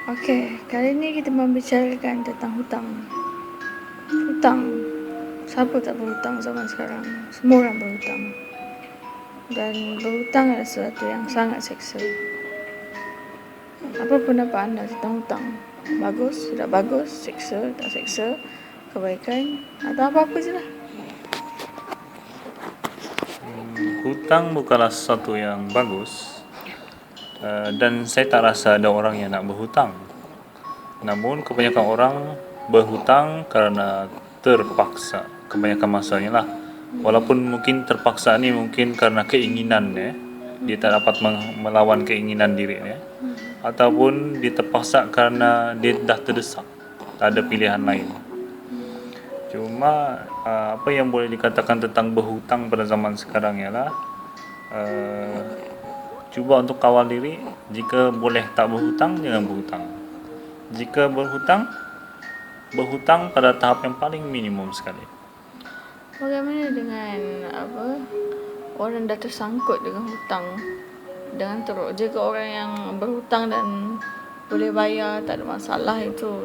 Okey, kali ini kita membicarakan tentang hutang. Hutang, siapa tak berhutang zaman sekarang? Semua orang berhutang. Dan berhutang adalah sesuatu yang sangat seksa. Apa pendapat anda tentang hutang? Bagus, tidak bagus, seksa, tak seksa, kebaikan, atau apa-apa je lah. Hutang bukanlah sesuatu yang bagus, dan saya tak rasa ada orang yang nak berhutang. Namun kebanyakan orang berhutang karena terpaksa, kebanyakan masanya lah. Walaupun mungkin terpaksa ni mungkin karena keinginan dia tak dapat melawan keinginan dirinya, ataupun dia terpaksa karena dia dah terdesak, tak ada pilihan lain. Cuma apa yang boleh dikatakan tentang berhutang pada zaman sekarang ialah cuba untuk kawal diri. Jika boleh tak berhutang, jangan berhutang. Jika berhutang, berhutang pada tahap yang paling minimum sekali. Bagaimana dengan orang dah tersangkut dengan hutang dengan teruk? Jika orang yang berhutang dan boleh bayar, tak ada masalah, itu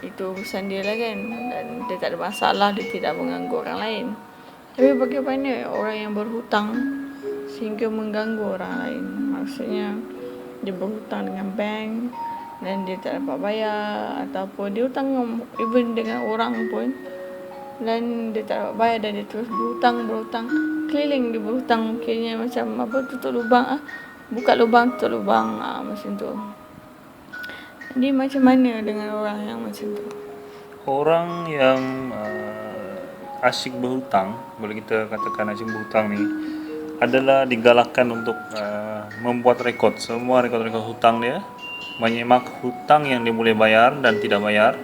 urusan dia lah kan, dan dia tak ada masalah, dia tidak mengganggu orang lain. Tapi bagaimana orang yang berhutang sehingga mengganggu orang lain? Maksudnya dia berhutang dengan bank dan dia tak dapat bayar, ataupun dia hutang even dengan orang pun dan dia tak dapat bayar dan dia terus berhutang keliling. Dia berhutang kayaknya macam tutup lubang, buka lubang tutup lubang, macam tu. Jadi macam mana dengan orang yang macam tu? Orang yang asyik berhutang, boleh kita katakan asyik berhutang ni, adalah digalakkan untuk membuat rekod semua rekod-rekod hutang dia, menyemak hutang yang dia boleh bayar dan tidak bayar,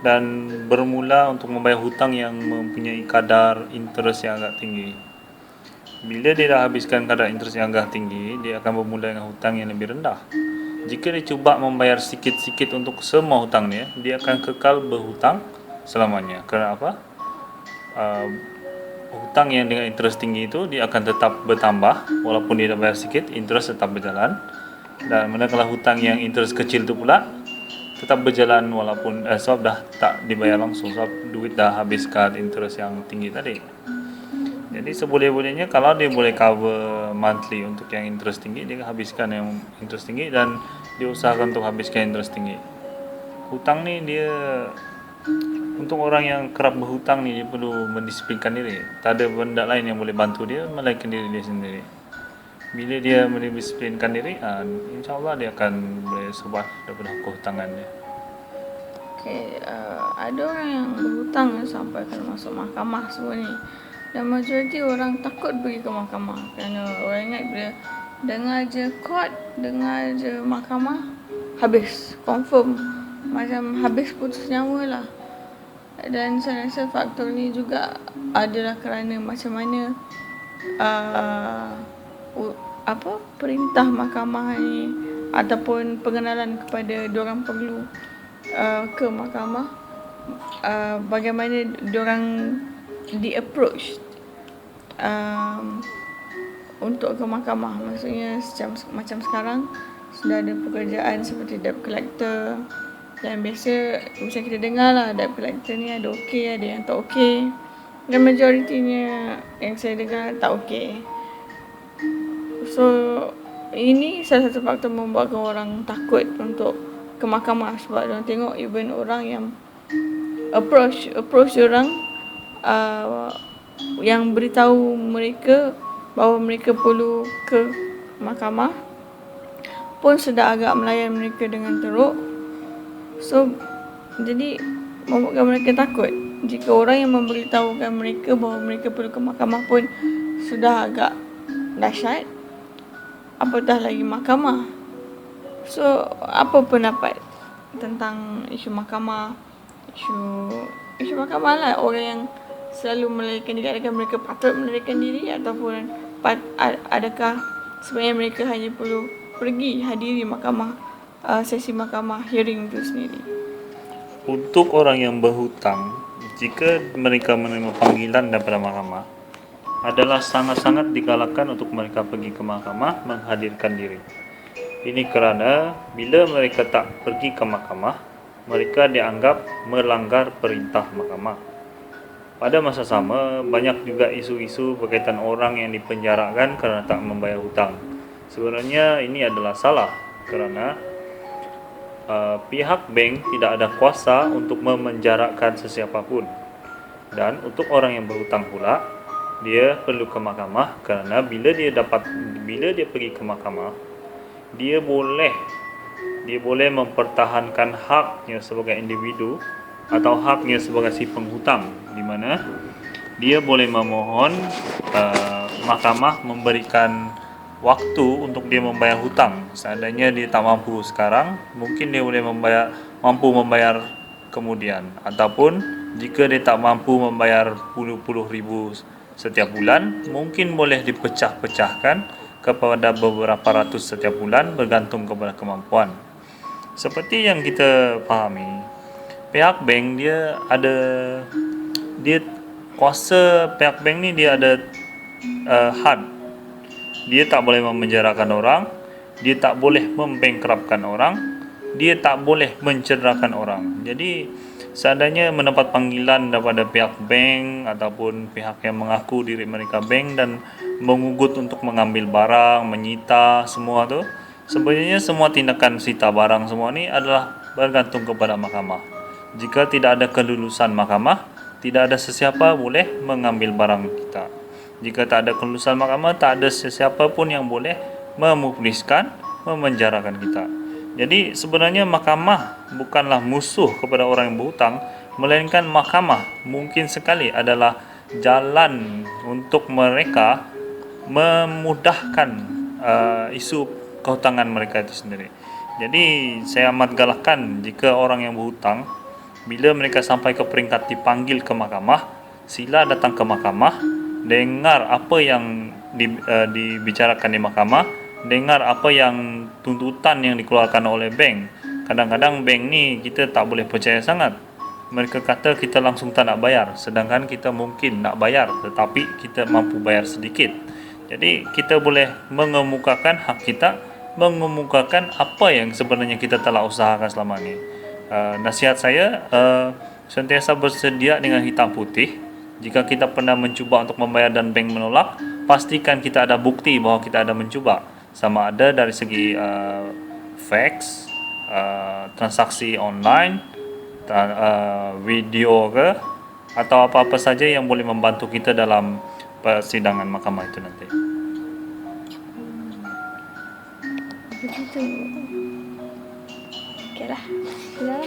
dan bermula untuk membayar hutang yang mempunyai kadar interest yang agak tinggi. Bila dia dah habiskan kadar interest yang agak tinggi, dia akan bermula dengan hutang yang lebih rendah. Jika dia cuba membayar sikit-sikit untuk semua hutang dia akan kekal berhutang selamanya. Kerana apa? Hutang yang dengan interest tinggi itu dia akan tetap bertambah walaupun dia dah bayar sikit, interest tetap berjalan. Dan manakala hutang yang interest kecil itu pula tetap berjalan walaupun sebab dah tak dibayar langsung, sebab duit dah habiskan interest yang tinggi tadi. Jadi seboleh-bolehnya kalau dia boleh cover monthly untuk yang interest tinggi, dia habiskan yang interest tinggi dan dia usahakan untuk habiskan interest tinggi. Hutang ni dia, untuk orang yang kerap berhutang ni, dia perlu mendisiplinkan diri. Tak ada benda lain yang boleh bantu dia melainkan diri dia sendiri. Bila dia mendisiplinkan diri, insyaAllah dia akan boleh survive daripada kehutangan dia. Okay, ada orang yang berhutang sampai kena masuk mahkamah semua ni. Dan majoriti orang takut pergi ke mahkamah kerana orang ingat bila dengar je court, dengar je mahkamah, habis, confirm, macam habis putus nyawa lah. Dan saya rasa faktor ni juga adalah kerana macam mana perintah mahkamah ni ataupun pengenalan kepada diorang perlu ke mahkamah, bagaimana diorang di-approach untuk ke mahkamah. Maksudnya macam sekarang sudah ada pekerjaan seperti debt collector, dan biasa macam kita dengar lah, debt collector ni ada okey, ada yang tak okey, dan majoritinya yang saya dengar tak okey. So ini salah satu faktor membuatkan orang takut untuk ke mahkamah, sebab diorang tengok even orang yang approach diorang, yang beritahu mereka bahawa mereka perlu ke mahkamah pun sudah agak melayan mereka dengan teruk. So jadi membuatkan mereka takut. Jika orang yang memberitahukan mereka bahawa mereka perlu ke mahkamah pun sudah agak dahsyat, apatah lagi mahkamah. So apa pendapat tentang isu mahkamah? Isu mahkamah lah, orang yang selalu melarikan diri, adakah mereka patut melarikan diri, ataupun adakah sebenarnya mereka hanya perlu pergi hadiri mahkamah, sesi mahkamah hearing itu sendiri? Untuk orang yang berhutang, jika mereka menerima panggilan daripada mahkamah, adalah sangat-sangat digalakkan untuk mereka pergi ke mahkamah menghadirkan diri. Ini kerana bila mereka tak pergi ke mahkamah, mereka dianggap melanggar perintah mahkamah. Pada masa sama, banyak juga isu-isu berkaitan orang yang dipenjarakan kerana tak membayar hutang. Sebenarnya ini adalah salah kerana pihak bank tidak ada kuasa untuk memenjarakan sesiapa pun. Dan untuk orang yang berhutang pula, dia perlu ke mahkamah kerana bila dia pergi ke mahkamah, dia boleh mempertahankan haknya sebagai individu atau haknya sebagai si penghutang, di mana dia boleh memohon mahkamah memberikan waktu untuk dia membayar hutang. Seandainya dia tak mampu sekarang, mungkin dia boleh mampu membayar kemudian, ataupun jika dia tak mampu membayar puluh-puluh ribu setiap bulan, mungkin boleh dipecah-pecahkan kepada beberapa ratus setiap bulan bergantung kepada kemampuan. Seperti yang kita fahami, pihak bank kuasa pihak bank ni dia ada had. Dia tak boleh memenjarakan orang, dia tak boleh membangkrupkan orang, dia tak boleh mencederakan orang. Jadi seandainya mendapat panggilan daripada pihak bank ataupun pihak yang mengaku diri mereka bank dan mengugut untuk mengambil barang, menyita semua tu, sebenarnya semua tindakan sita barang semua ni adalah bergantung kepada mahkamah. Jika tidak ada kelulusan mahkamah, tidak ada sesiapa boleh mengambil barang kita. Jika tak ada kelulusan mahkamah, tak ada sesiapa pun yang boleh memufliskan, memenjarakan kita. Jadi sebenarnya mahkamah bukanlah musuh kepada orang yang berhutang, melainkan mahkamah mungkin sekali adalah jalan untuk mereka memudahkan isu kehutangan mereka itu sendiri. Jadi saya amat galakkan jika orang yang berhutang, bila mereka sampai ke peringkat dipanggil ke mahkamah, sila datang ke mahkamah, dengar apa yang dibicarakan di mahkamah, dengar apa yang tuntutan yang dikeluarkan oleh bank. Kadang-kadang bank ni kita tak boleh percaya sangat. Mereka kata kita langsung tak nak bayar, sedangkan kita mungkin nak bayar tetapi kita mampu bayar sedikit. Jadi kita boleh mengemukakan hak kita, mengemukakan apa yang sebenarnya kita telah usahakan selama ini. Nasihat saya, sentiasa bersedia dengan hitam putih. Jika kita pernah mencuba untuk membayar dan bank menolak, pastikan kita ada bukti bahawa kita ada mencuba. Sama ada dari segi fax, transaksi online, video ke, atau apa-apa saja yang boleh membantu kita dalam persidangan mahkamah itu nanti. Begitu. Okeylah. Dah.